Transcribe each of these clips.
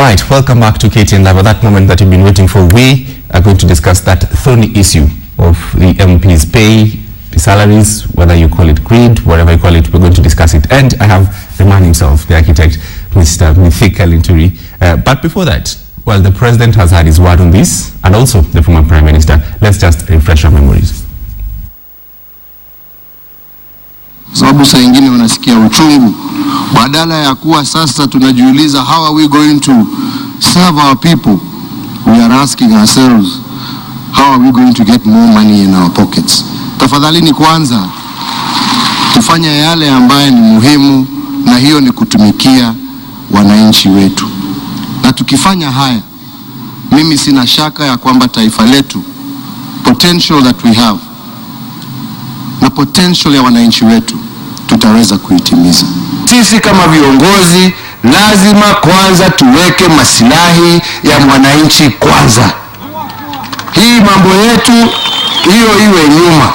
right, welcome back to KTN Live. At that moment that you've been waiting for, we are going to discuss that thorny issue of the MP's pay, the salaries, whether you call it greed, whatever you call it, we're going to discuss it. And I have the man himself, the architect, Mr. Mithika Linturi. But before that, well, the president has had his word on this, and also the former prime minister. Let's just refresh our memories. Sababu saa ingine wanasikia uchungu, badala ya kuwa sasa tunajiuliza how are we going to serve our people, we are asking ourselves how are we going to get more money in our pockets. Tafadhalini kwanza tufanya yale ambaye ni muhimu, na hiyo ni kutumikia wananchi wetu. Na tukifanya haya, mimi sina shaka ya kwamba taifa letu, potential that we have na potential ya wananchi wetu tutaweza kuitimiza. Sisi kama viongozi lazima kwanza tuweke maslahi ya mwananchi kwanza. Hii mambo yetu hiyo iwe nyuma.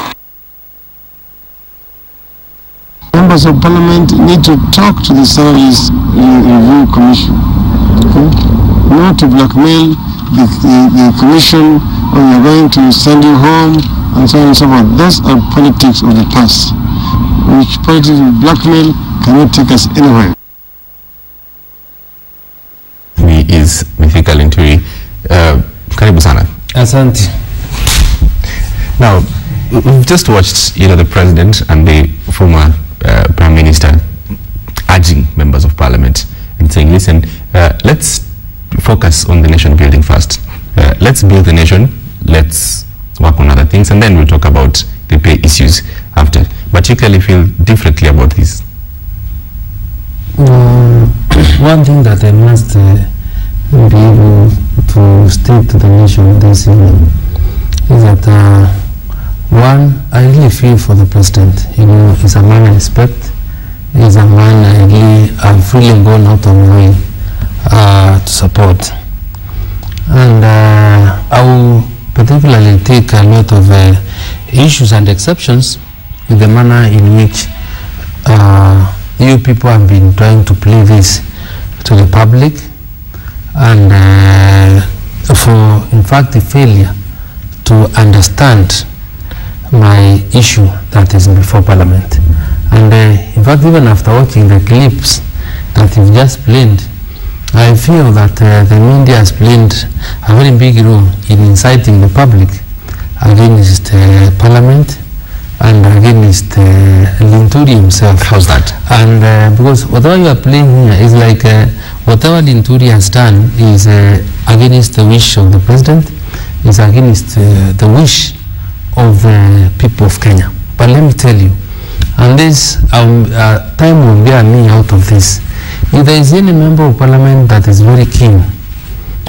Members of Parliament need to talk to the Salaries Review Commission, okay? Not to blackmail the commission, or we are going to send you home, and so on and so forth. Those are politics of the past, which politics of blackmail cannot take us anywhere. He is Mithika Linturi. Karibu sana. Asante. Now, we've just watched, the president and the former prime minister urging members of parliament and saying, listen, let's focus on the nation building first. Let's build the nation. Let's work on other things, and then we'll talk about the pay issues after. But you clearly feel differently about this. One thing that I must be able to state to the nation this evening is that one, I really feel for the president. He's a man I respect. He's a man I've really gone out of my way to support. And I will particularly take a lot of issues and exceptions with the manner in which you people have been trying to play this to the public, and for, in fact, the failure to understand my issue that is before Parliament. And in fact, even after watching the clips that you've just played, I feel that the media has played a very big role in inciting the public against Parliament and against Linturi himself. How's that? And because whatever you are playing here is like whatever Linturi has done is against the wish of the president, is against the wish of the people of Kenya. But let me tell you, and this time will bear me out of this. If there is any member of parliament that is very keen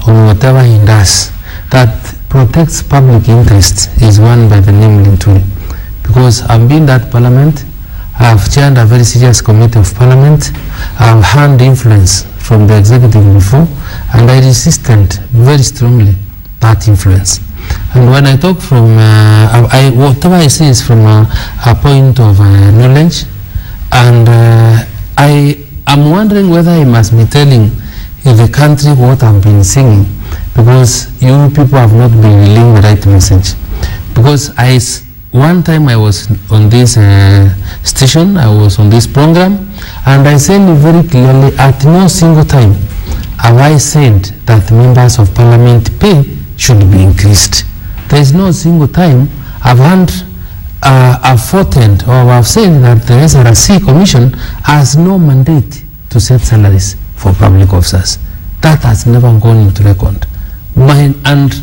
on whatever he does that protects public interest, is one by the name Linturi. Because I've been that parliament, I've chaired a very serious committee of parliament, I've had influence from the executive before, and I resisted very strongly that influence. And when I talk from, whatever I say is from a point of knowledge, and I'm wondering whether I must be telling the country what I've been singing, because you people have not been relaying the right message. Because one time I was on this station, I was on this program, and I said very clearly, at no single time have I said that members of parliament pay should be increased. There is no single time I've foretold or I've said that the SRC Commission has no mandate to set salaries for public officers. That has never gone into record. And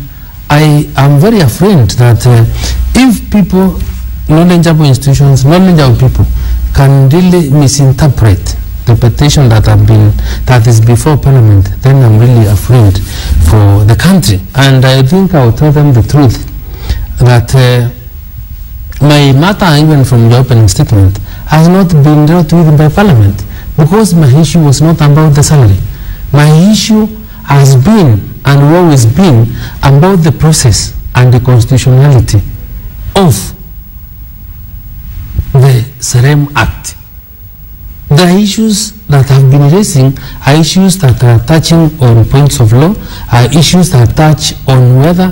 I am very afraid that if people, knowledgeable institutions, knowledgeable people can really misinterpret the petition that is before Parliament, then I'm really afraid for the country. And I think I will tell them the truth, that my matter, even from the opening statement, has not been dealt with by Parliament, because my issue was not about the salary. My issue has been and will always been about the process and the constitutionality of the SRM Act. The The issues that have been raising are issues that are touching on points of law, are issues that touch on whether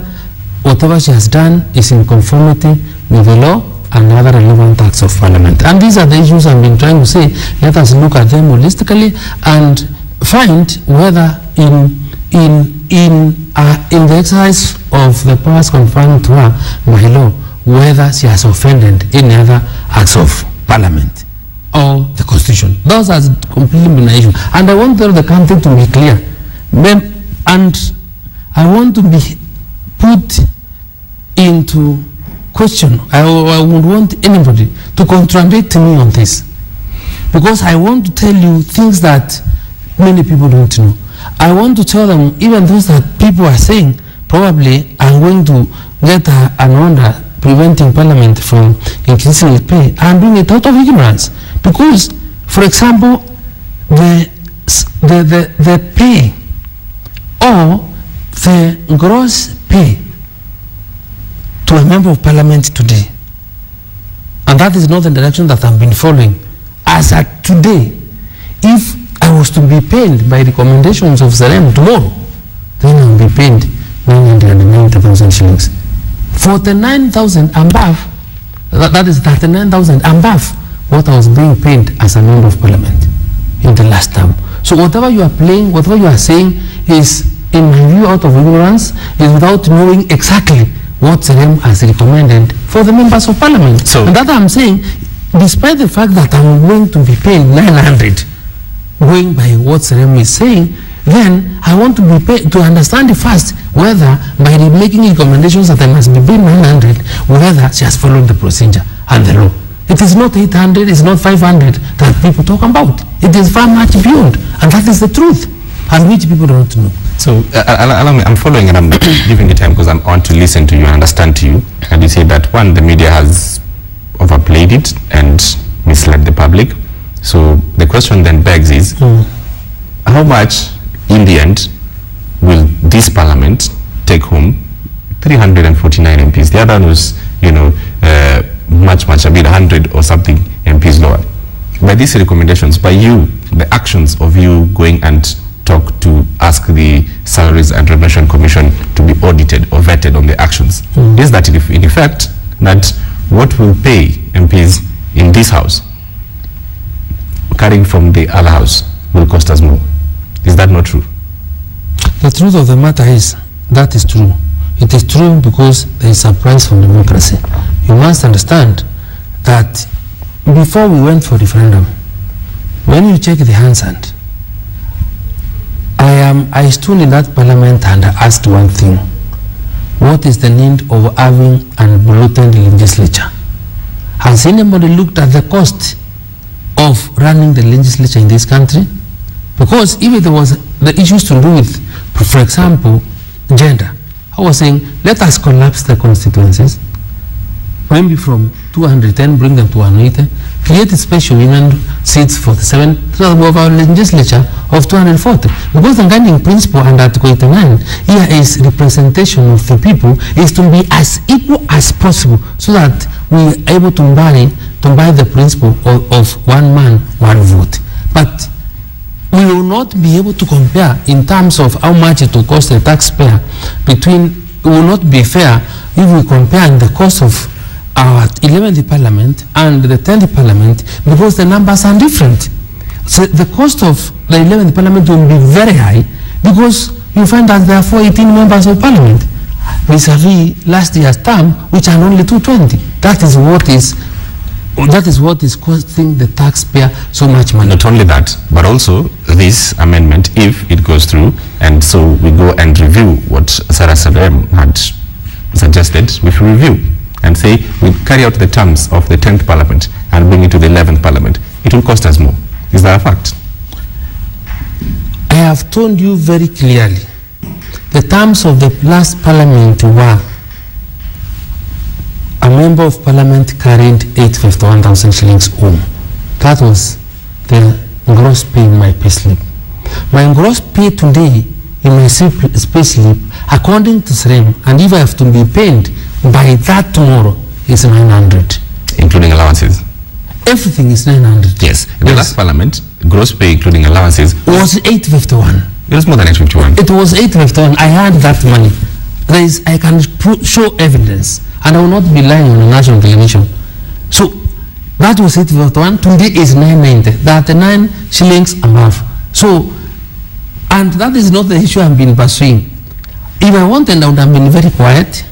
whatever she has done is in conformity with the law and other relevant acts of parliament. And these are the issues I've been trying to say. Let us look at them holistically and find whether in the exercise of the powers conferred to her by law, whether she has offended any other acts of parliament or the constitution. Those are completely been an issue. And I want the country to be clear. And I want to be put into question. I would want anybody to contradict me on this, because I want to tell you things that many people don't know. I want to tell them even those that people are saying probably are going to get an order preventing parliament from increasing its pay. I'm doing it out of ignorance, because, for example, the pay or the gross pay to a member of parliament today, and that is not the direction that I've been following. As at today, if I was to be paid by recommendations of Serem tomorrow, then I will be paid 990,000 shillings. 49,000 above, that is 39,000 above what I was being paid as a member of parliament in the last term. So whatever you are playing, whatever you are saying is, in my view, out of ignorance, is without knowing exactly what Serem has recommended for the members of parliament. So, and that I'm saying, despite the fact that I'm going to be paid 900, going by what Serem is saying, then I want to be paid to understand first whether by making recommendations that I must be paid 900, whether she has followed the procedure and the law. It is not 800, it's not 500 that people talk about. It is far much beyond, and that is the truth, and which people don't know. So allow me, I'm following and I'm giving you time because I want to listen to you and understand to you. And you say that, one, the media has overplayed it and misled the public. So the question then begs is, how much in the end will this parliament take home? 349 MPs. The other one was, much, a bit 100 or something MPs lower. By these recommendations, by you, the actions of you going and ask the Salaries and Remuneration Commission to be audited or vetted on the actions, is that in effect that what will pay MPs in this house carrying from the other house will cost us more? Is that not true? The truth of the matter is, that is true. It is true because there is a price for democracy. You must understand that before we went for referendum, when you check the Hansard, I stood in that parliament and asked one thing: what is the need of having an bloated legislature? Has anybody looked at the cost of running the legislature in this country? Because if it was the issues to do with, for example, gender, I was saying, let us collapse the constituencies, maybe from 210, bring them to 180, create a special women seats for the 7, so that we have a legislature of 240. Because the guiding principle under Article 89 here is representation of the people is to be as equal as possible, so that we are able to buy the principle of one man, one vote. But we will not be able to compare in terms of how much it will cost the taxpayer between, it will not be fair if we compare the cost of our 11th parliament and the 10th parliament, because the numbers are different. So the cost of the 11th parliament will be very high, because you find that there are 418 members of parliament vis-a-vis last year's term, which are only 220. That is what is costing the taxpayer so much money. Not only that, but also this amendment, if it goes through, and so we go and review what Sarah Serem had suggested, we should review and say we carry out the terms of the 10th parliament and bring it to the 11th parliament. It will cost us more. Is that a fact? I have told you very clearly, the terms of the last parliament were a member of parliament carried 851,000 shillings home. That was the gross pay in my pay slip. My gross pay today in my pay slip, according to SREM, and if I have to be paid by that tomorrow, is 900. Including allowances? Everything is 900. Yes. In the last parliament, gross pay including allowances was 851. It was more than 851. It was 851. I had that money. I can show evidence, and I will not be lying on a national television. So that was 851. Today is 990. That 9 shillings above. So, and that is not the issue I've been pursuing. If I wanted, I would have been very quiet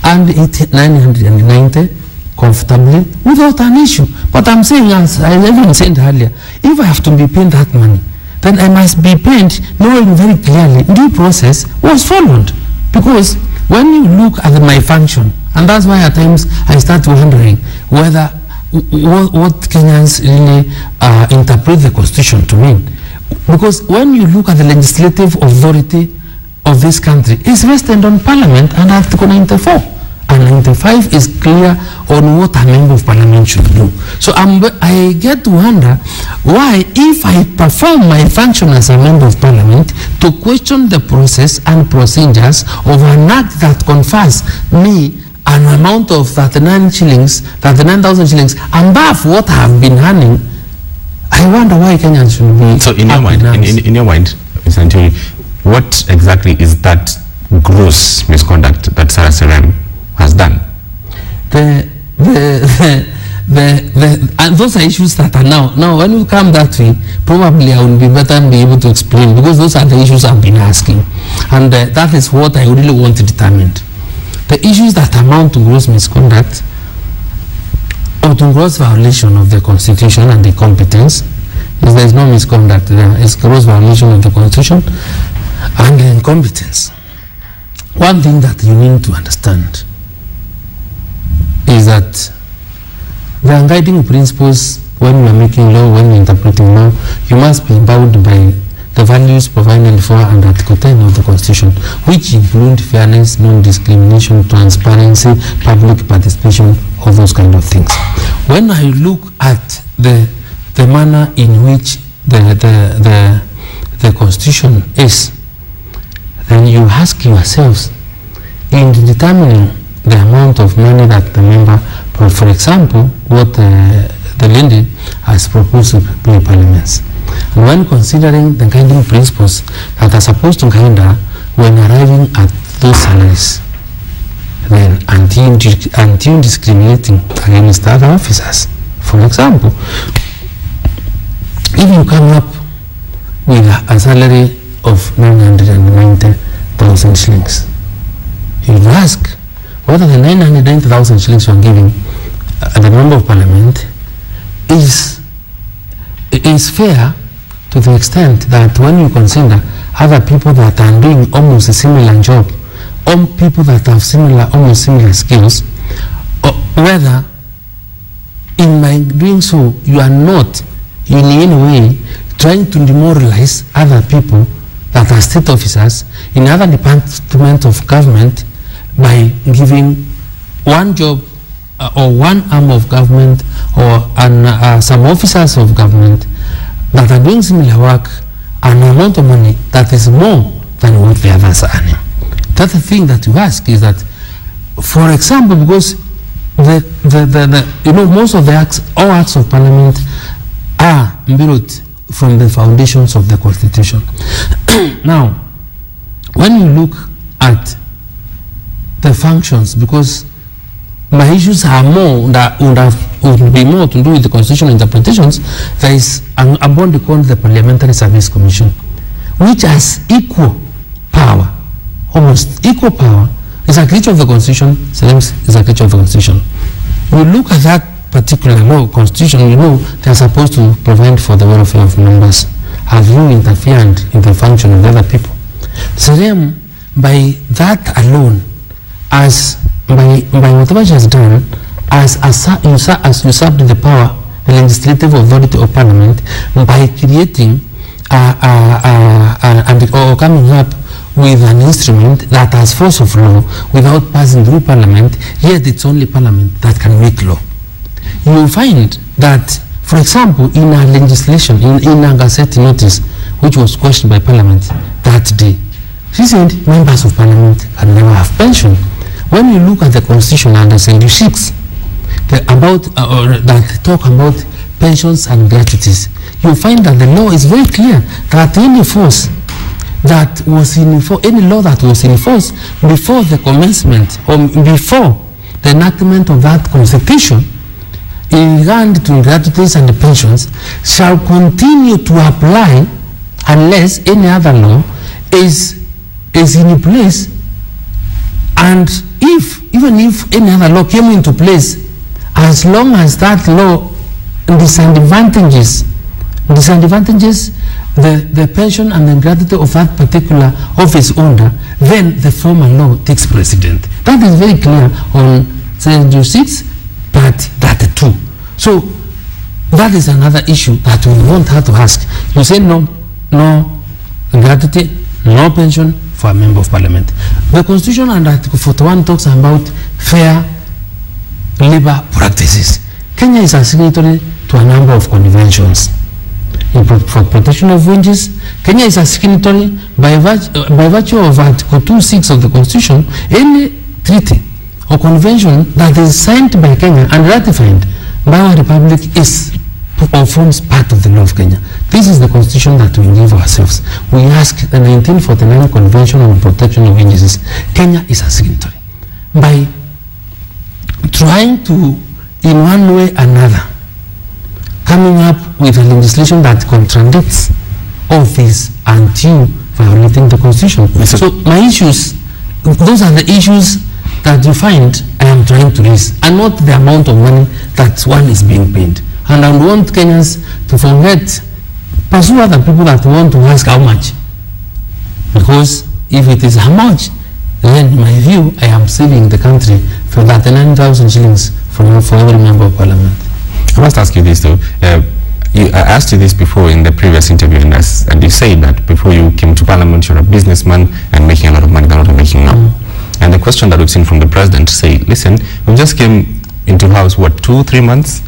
and it 990 comfortably without an issue. But I'm saying, as I even said earlier, if I have to be paid that money, then I must be paid knowing very clearly due process was followed. Because when you look at my function, and that's why at times I start wondering whether what Kenyans really interpret the constitution to mean. Because when you look at the legislative authority of this country, it's vested on Parliament and Article 94. And 95 is clear on what a member of Parliament should do. So I get to wonder why, if I perform my function as a member of Parliament to question the process and procedures of an act that confers me an amount of 39,000 shillings above what I have been earning, I wonder why Kenyans should be. So in your mind, Mr. Linturi, what exactly is that gross misconduct that Sarah Serem has done? And those are issues that are now when you come that way, probably I will be better and be able to explain, because those are the issues I've been asking, and that is what I really want determined. The issues that amount to gross misconduct or to gross violation of the Constitution and the competence is there is no misconduct there. It's gross violation of the Constitution and the incompetence. One thing that you need to understand is that the guiding principles when you are making law, when you are interpreting law, you must be bound by the values provided for under Article 10 of the Constitution, which include fairness, non-discrimination, transparency, public participation, all those kind of things. When I look at the manner in which the Constitution is, then you ask yourselves, in determining the amount of money that the member, for example, what the Lindy has proposed to pay parliaments. And when considering the guiding principles that are supposed to guide her when arriving at those salaries, then anti-discriminating against other officers. For example, if you come up with a salary of 990,000 shillings, you ask whether the 990,000 shillings you are giving the member of parliament is fair, to the extent that when you consider other people that are doing almost a similar job, or people that have almost similar skills, or whether in my doing so you are not in any way trying to demoralize other people that are state officers in other departments of government by giving one job or one arm of government or some officers of government that are doing similar work an amount of money that is more than what the others are earning. That's the thing that you ask is that, for example, because most of the all acts of parliament are built from the foundations of the Constitution. Now, when you look at the functions, because my issues are more that would be more to do with the constitutional interpretations, there is a body called the Parliamentary Service Commission, which has equal power, almost equal power. It's a creature of the Constitution, is a creature of the Constitution. You look at that particular law, Constitution, you know they are supposed to provide for the welfare of members. Have you interfered in the function of the other people? So then, by that alone, as by whatever she has done, as usurped the power, the legislative authority of parliament, by creating or coming up with an instrument that has force of law without passing through parliament, yet it's only parliament that can make law. You will find that, for example, in a legislation, in a gazette notice, which was questioned by parliament that day, she said members of parliament can never have pension. When you look at the Constitution under Section 6, that talk about pensions and gratuities, you find that the law is very clear that any force that was in force, any law that was in force before the commencement or before the enactment of that constitution in regard to gratuities and pensions shall continue to apply unless any other law is in place. And even if any other law came into place, as long as that law disadvantages the pension and the gratuity of that particular office owner, then the former law takes precedent. That is very clear on Section 6, Part 32. So that is another issue that we want her to ask. You say no gratuity, no pension for a member of parliament. The Constitution under Article 41 talks about fair labor practices. Kenya is a signatory to a number of conventions. For protection of wages, Kenya is a signatory by virtue of Article 2(6) of the Constitution. Any treaty or convention that is signed by Kenya and ratified by our republic is or forms part of the law of Kenya. This is the constitution that we give ourselves. We ask the 1949 Convention on Protection of Wages. Kenya is a signatory. By trying to, in one way or another, coming up with a legislation that contradicts all this until violating the constitution. So my issues, those are the issues that you find I am trying to raise, and not the amount of money that one is being paid. And I want Kenyans to forget, pursue other people that want to ask how much. Because if it is how much, then in my view, I am saving the country for 39,000 shillings for every member of parliament. I must ask you this though. I asked you this before in the previous interview, and you said that before you came to parliament, you're a businessman and making a lot of money than what you're making now. And the question that we've seen from the president say, listen, we just came into house, what, 2-3 months?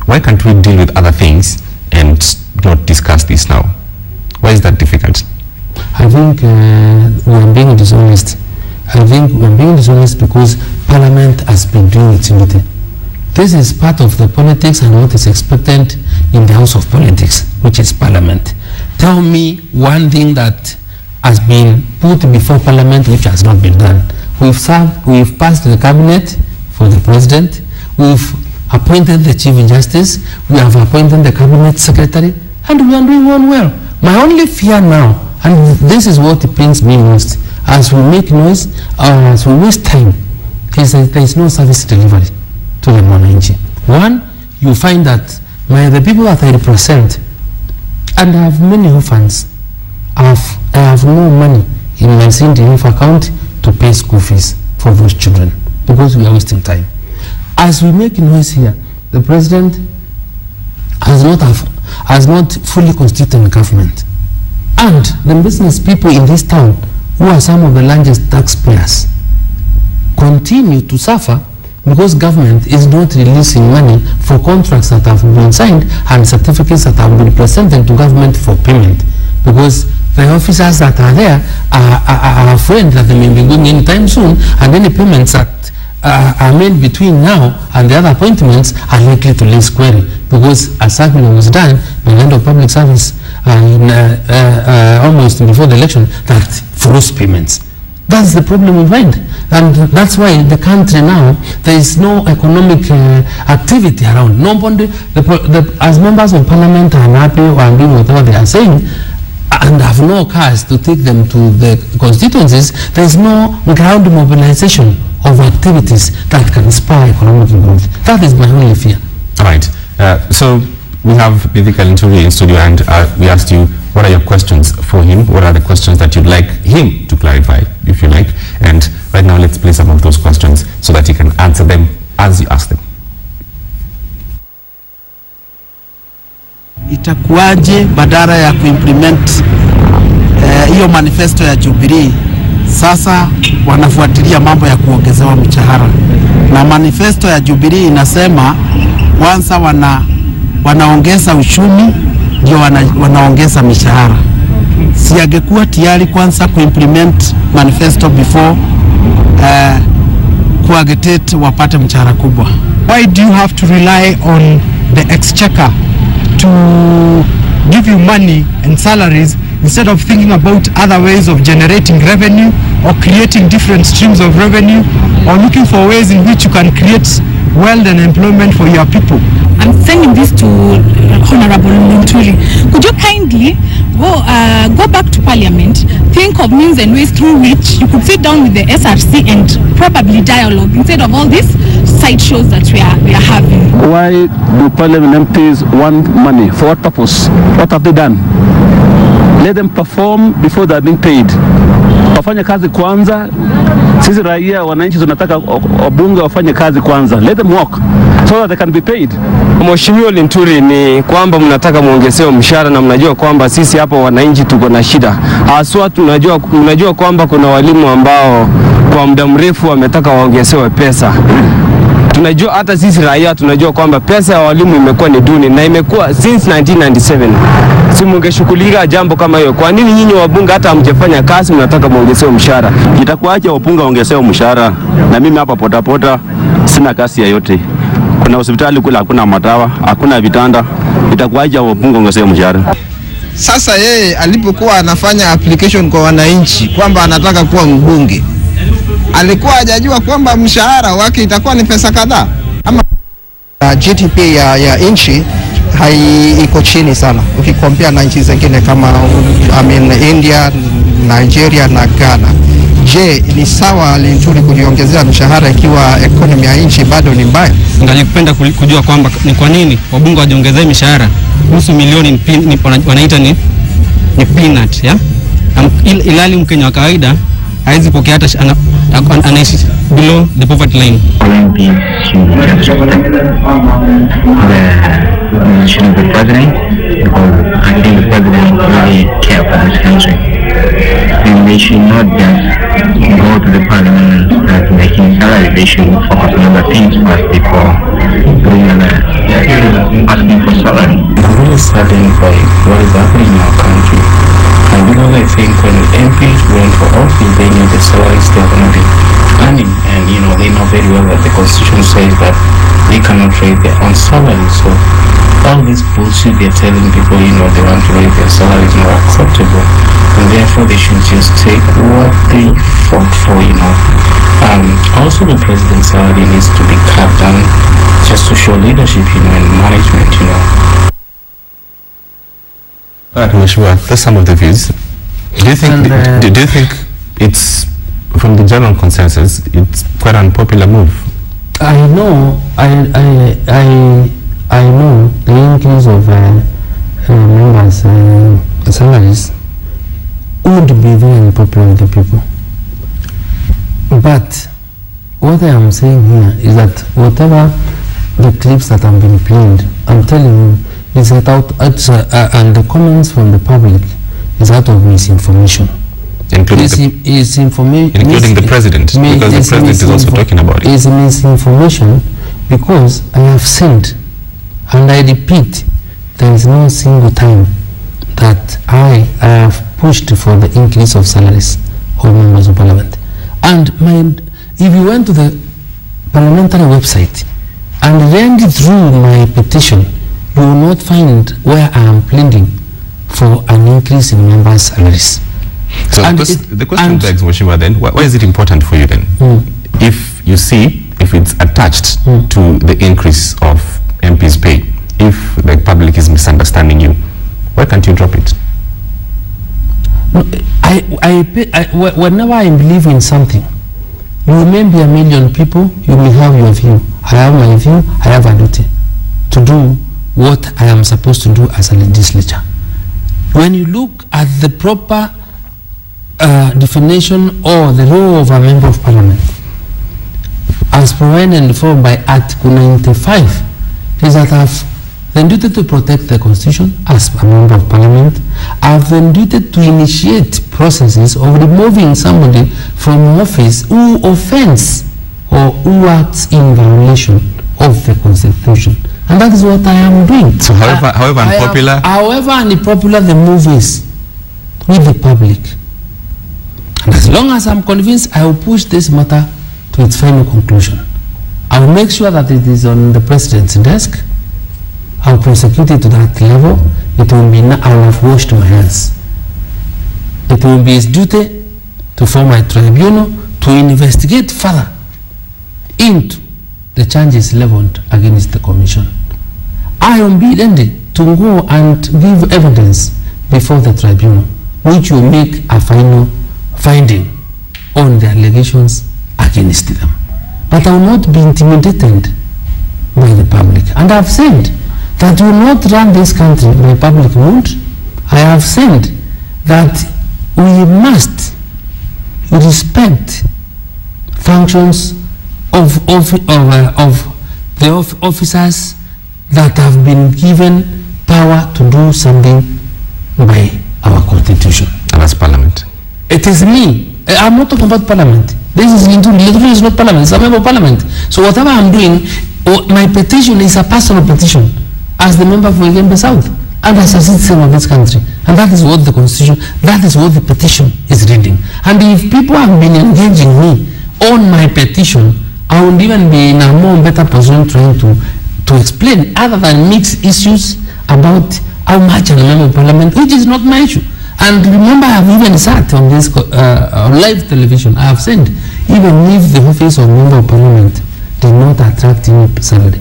Why can't we deal with other things and not discuss this now? Why is that difficult? I think we're being dishonest. I think we're being dishonest because Parliament has been doing its duty. This is part of the politics and what is expected in the House of Politics, which is Parliament. Tell me one thing that has been put before Parliament which has not been done. We've passed the cabinet for the president. We've appointed the chief justice. We have appointed the cabinet secretary, and we are doing one well. My only fear now, and this is what pains me most, as we make noise, as we waste time, is that there is no service delivery to the mwananchi. One, you find that the people that I represent, and I have many orphans, I have no money in my CNDF account to pay school fees for those children because we are wasting time. As we make noise here, the president has not fully constituted government, and the business people in this town, who are some of the largest taxpayers, continue to suffer because government is not releasing money for contracts that have been signed and certificates that have been presented to government for payment, because the officers that are there are afraid that they may be going anytime soon, and any payments that are made between now and the other appointments are likely to raise query, because a circular was done by the end of public service almost before the election that froze payments. That's the problem we find, and that's why the country now, there is no economic activity around. Nobody, as members of parliament are happy or are doing whatever they are saying, and have no cars to take them to the constituencies, there is no ground mobilization of activities that can spur economic growth. That is my only fear. All right. So we have Mithika Linturi in studio, and we asked you, what are your questions for him? What are the questions that you'd like him to clarify, if you like? And right now, let's play some of those questions so that you can answer them as you ask them. Itakuwaje badala ya kuimplement hiyo manifesto ya Jubilee, sasa wanafuatilia mambo ya kuongezewa mshahara, na manifesto ya Jubilee inasema kwanza wanaongeza uchumi ndio wanaongeza mishahara. Si angekuwa tayari kwanza kuimplement manifesto before kuagitate wapate mshahara kubwa? Why do you have to rely on the exchequer to give you money and salaries instead of thinking about other ways of generating revenue or creating different streams of revenue or looking for ways in which you can create wealth and employment for your people. I'm sending this to Honorable Linturi. Could you kindly go back to Parliament, think of means and ways through which you could sit down with the SRC and probably dialogue instead of all these side shows that we are having? Why do Parliament MPs want money? For what purpose? What have they done? Let them perform before they are being paid. Wafanye kazi kwanza. Sisi raia wananchi tunataka wabunge wafanye kazi kwanza. Let them work so that they can be paid. Mheshimiwa Linturi, ni kwamba mnataka muongezewe mshahara na mnajua kwamba sisi hapa wananchi tuko na shida. Haswa mnajua kwamba kuna walimu ambao kwa muda mrefu wametaka waongezewe pesa. Tunajua hata sisi raia tunajua kwamba pesa ya walimu imekuwa ni duni na imekuwa since 1997. Si mungeshughulika jambo kama hiyo. Kwa nini nyinyi wabunge hata hamjafanya kazi mnataka muongezewe mshahara? Itakuaje wabunge waongezewe mshahara na mimi hapa potapota sina kazi yoyote? Kuna hospitali kule hakuna madawa, hakuna vitanda. Itakuaje wabunge waongezewe mshahara? Sasa yeye alipokuwa anafanya application kwa wananchi kwamba anataka kuwa mbunge, alikuwa hajajua kwamba mshahara wake itakuwa ni pesa kadhaa. Ama GDP ya nchi iko chini sana ukikompea na nchi zingine kama India, Nigeria na Ghana. Je, ni sawa Linturi kujiongezea mshahara ikiwa economy ya nchi bado ni mbaya? Ningependa kujua kwamba ni kwa nini wabunge wajiongezee mishahara. Nusu milioni wanaita ni peanut, ya? Ilali Mkenya wa kawaida haizi pokea hata anaishi below the poverty line. The president, because I think the president really cares for this country, and they should not just go to the parliament and start making salary. They should focus on other things first before asking for salary. I'm really saddened by what is happening in our country, and because I think when MPs run for office, they know the salaries they're going to be earning, and they know very well that the constitution says that they cannot raise their own salary. So all this bullshit they're telling people, they want to raise their salary is not acceptable, and therefore they should just take what they fought for. Also the president's salary needs to be cut down just to show leadership, and management. Alright, Mheshimiwa, that's some of the views. Do you think it's, from the general consensus, it's quite an unpopular move? I know the increase of members' salaries would be very unpopular with the people. But what I am saying here is that whatever the clips that have been played, I'm telling you, is and the comments from the public is out of misinformation. Including the president, because the president is also talking about it. It's misinformation because I have said, and I repeat, there is no single time that I have pushed for the increase of salaries of members of parliament. And if you went to the parliamentary website and read through my petition, you will not find where I am pleading for an increase in members' salaries. So the question begs, Mheshimiwa, then, why is it important for you then? If you see, if it's attached to the increase of MP's pay, if the public is misunderstanding you, why can't you drop it? No, whenever I believe in something, you may be a million people, you may have your view. I have my view, I have a duty to do what I am supposed to do as a legislature. When you look at the proper definition or the role of a member of parliament, as provided for by Article 95, is that I have the duty to protect the constitution as a member of parliament. I have the duty to initiate processes of removing somebody from office who offends or who acts in violation of the constitution. And that is what I am doing. So however unpopular? However unpopular the move is with the public. And as long as I'm convinced, I will push this matter to its final conclusion. I will make sure that it is on the president's desk. I'll prosecute it to that level. It will be, I will have washed my hands. It will be his duty to form a tribunal to investigate further into the charges leveled against the commission. I am bidden to go and give evidence before the tribunal, which will make a final finding on the allegations against them. But I will not be intimidated by the public. And I have said that we will not run this country by public mood. I have said that we must respect functions of the officers that have been given power to do something by our constitution. And that's parliament. It is me. I'm not talking about parliament. This is Linturi. Linturi is not parliament. It's a member of parliament. So whatever I'm doing, my petition is a personal petition as the member for Igembe South and as a citizen of this country. And that is what the constitution, that is what the petition is reading. And if people have been engaging me on my petition, I would even be in a more better position trying to explain other than mixed issues about how much I'm a member of parliament, which is not my issue. And remember, I have even sat on this live television. I have said, even if the office of member of parliament did not attract any salary,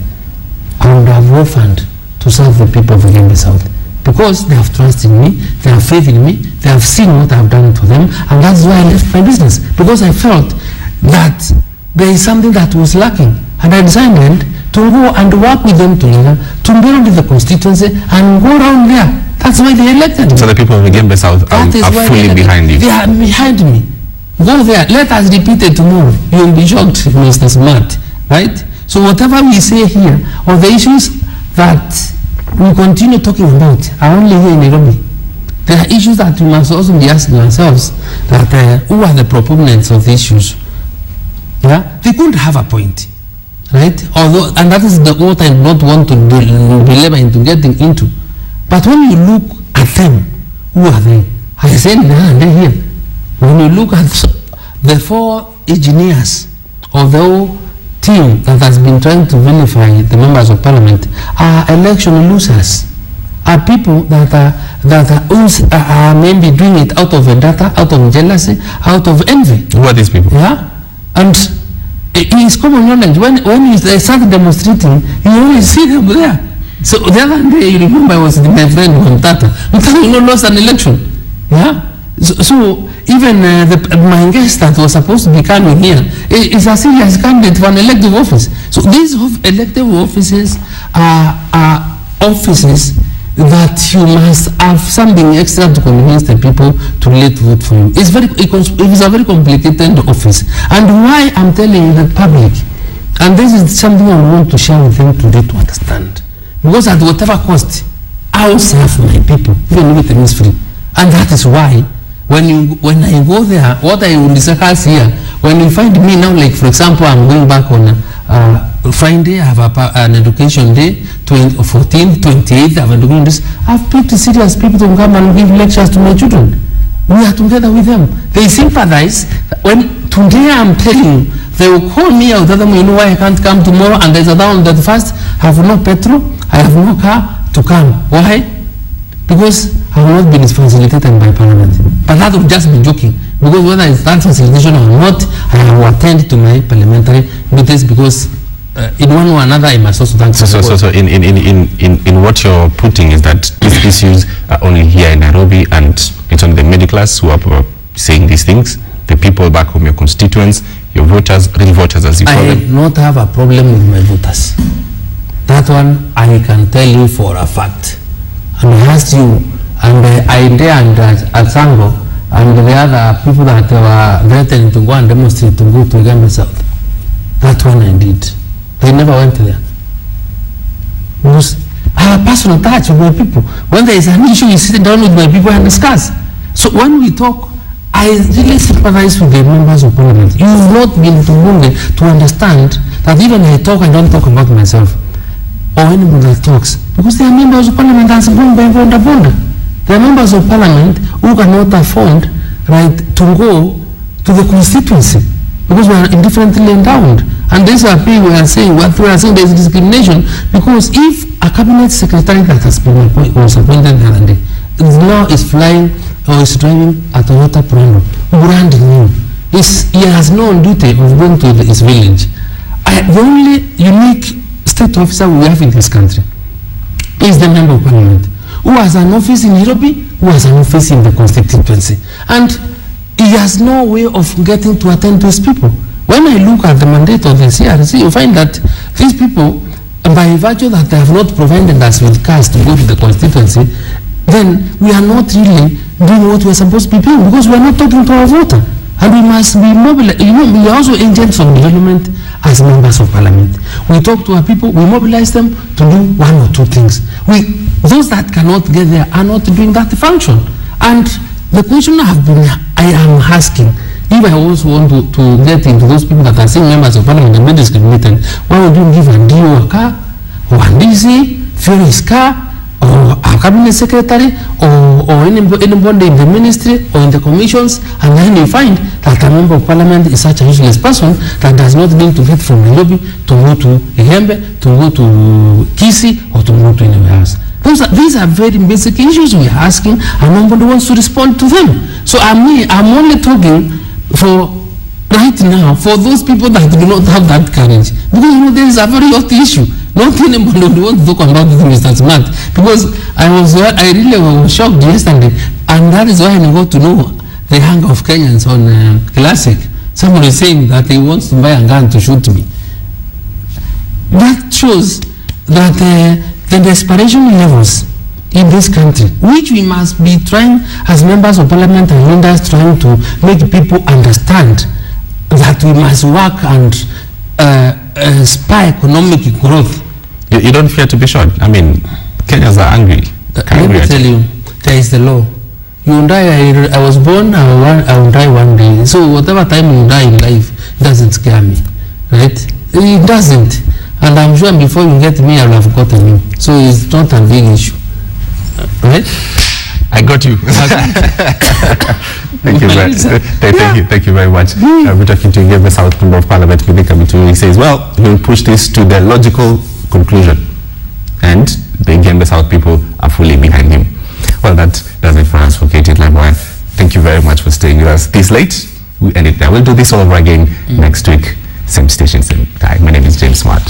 I would have offered to serve the people of Igembe South, because they have trusted me, they have faith in me, they have seen what I have done for them, and that's why I left my business, because I felt that there is something that was lacking, and I decided to go and work with them together to build the constituency and go around there. That's why they elected me. So the people of Igembe South are fully behind you. They are behind me. Go there. Let us repeat it tomorrow. You will be shocked, Mr. Smart. Right? So whatever we say here, or the issues that we continue talking about are only here in Nairobi. There are issues that we must also be asking ourselves, that who are the proponents of the issues? Yeah? They couldn't have a point. Right? Although, and that is what I don't want to belabor into getting into. But when you look at them, who are they? I said, they're here. When you look at the four engineers of the whole team that has been trying to vilify the members of parliament are election losers, are people that are maybe doing it out of vendetta, out of jealousy, out of envy. Who are these people? Yeah, and it is common knowledge. When you start demonstrating, you always see them there. So the other day, you remember, I was with my friend Mithika. Mithika lost an election. Yeah. So even my guest that was supposed to be coming here is a serious candidate for an elective office. So these elective offices are offices that you must have something extra to convince the people to let vote for you. It is a very complicated office. And why I'm telling the public, and this is something I want to share with them today to understand, because at whatever cost, I will serve my people, even if it is free. And that is why when I go there, what I will discuss here, when you find me now, like for example, I'm going back on Friday, I have an education day, 14th, 28th, I have education days. I have picked serious people to come and give lectures to my children. We are together with them. They sympathize. When today I'm telling you, they will call me out, tell them, you know why I can't come tomorrow, and there's a down that first, I have no petrol, I have no car to come. Why? Because I have not been facilitated by parliament. But that would just be joking. Because whether it's that facilitation or not, I will attend to my parliamentary duties, because in one way or another, I must also thank So in what you're putting is that these issues are only here in Nairobi, and it's only the middle class who are saying these things. The people back home, your constituents, your voters, real voters as you call them. I do not have a problem with my voters. That one I can tell you for a fact. And I asked you, and I and Sango, and the other people that were threatening to go and demonstrate to go to Igembe South. That one I did. They never went there. Because I have a personal touch with my people. When there is an issue, you sit down with my people and discuss. So when we talk, I really sympathize with the members of parliament. You have not been to understand that even when I talk, I don't talk about myself or anyone that talks, because they are members of parliament and supported by Bonda. They are members of parliament who cannot afford, right, to go to the constituency, because we are indifferently endowed. And these are people we are saying there is discrimination, because if a cabinet secretary that has been was appointed the other day now is flying or is driving a Toyota Prado, brand new, he has no duty of going to his village. The only unique state officer we have in this country is the member of parliament, who has an office in Nairobi, who has an office in the constituency, and he has no way of getting to attend to his people. When I look at the mandate of the CRC, you find that these people, by virtue that they have not provided us with cars to go to the constituency, then we are not really doing what we are supposed to be doing, because we are not talking to our voter. And we must be mobilized. You know, we are also agents of development as members of parliament. We talk to our people, we mobilize them to do one or two things. Those that cannot get there are not doing that function. And the question I am asking, if I also want to get into those people that are saying members of parliament are not discriminated, why would you give a DO a car, or a DC, fuel his car, or a cabinet secretary, or anybody in the ministry or in the commissions, and then you find that a member of parliament is such a useless person that does not need to get from Nairobi to go to Igembe, to go to Kisi, or to go to anywhere else. These are very basic issues we are asking, and nobody wants to respond to them. So I'm only talking for right now for those people that do not have that courage, because you know there is a very hot issue. Not anybody would want to talk about it, Mr. Smart, because I really was shocked yesterday, and that is why I got to know the hunger of Kenyans on Classic. Somebody saying that he wants to buy a gun to shoot me. That shows that the desperation levels in this country, which we must be trying as members of parliament and leaders, trying to make people understand that we must work and spur economic growth. You don't fear to be shot? I mean, Kenyans are angry. Let me tell you, there is the law. You die, I was born, I will die one day. So whatever time you die in life, it doesn't scare me, right? It doesn't. And I'm sure before you get me, I will have gotten you. So it's not a big issue, right? I got you. Thank you very much. We're talking to Igembe South Member of Parliament, Mithika. He says, well, we'll push this to the logical conclusion, and the Igembe South people are fully behind him. Well, that does it for us for KTN Livewire. Thank you very much for staying with us this late. We end it there. We'll do this all over again next week, same station, same time. My name is James Smart.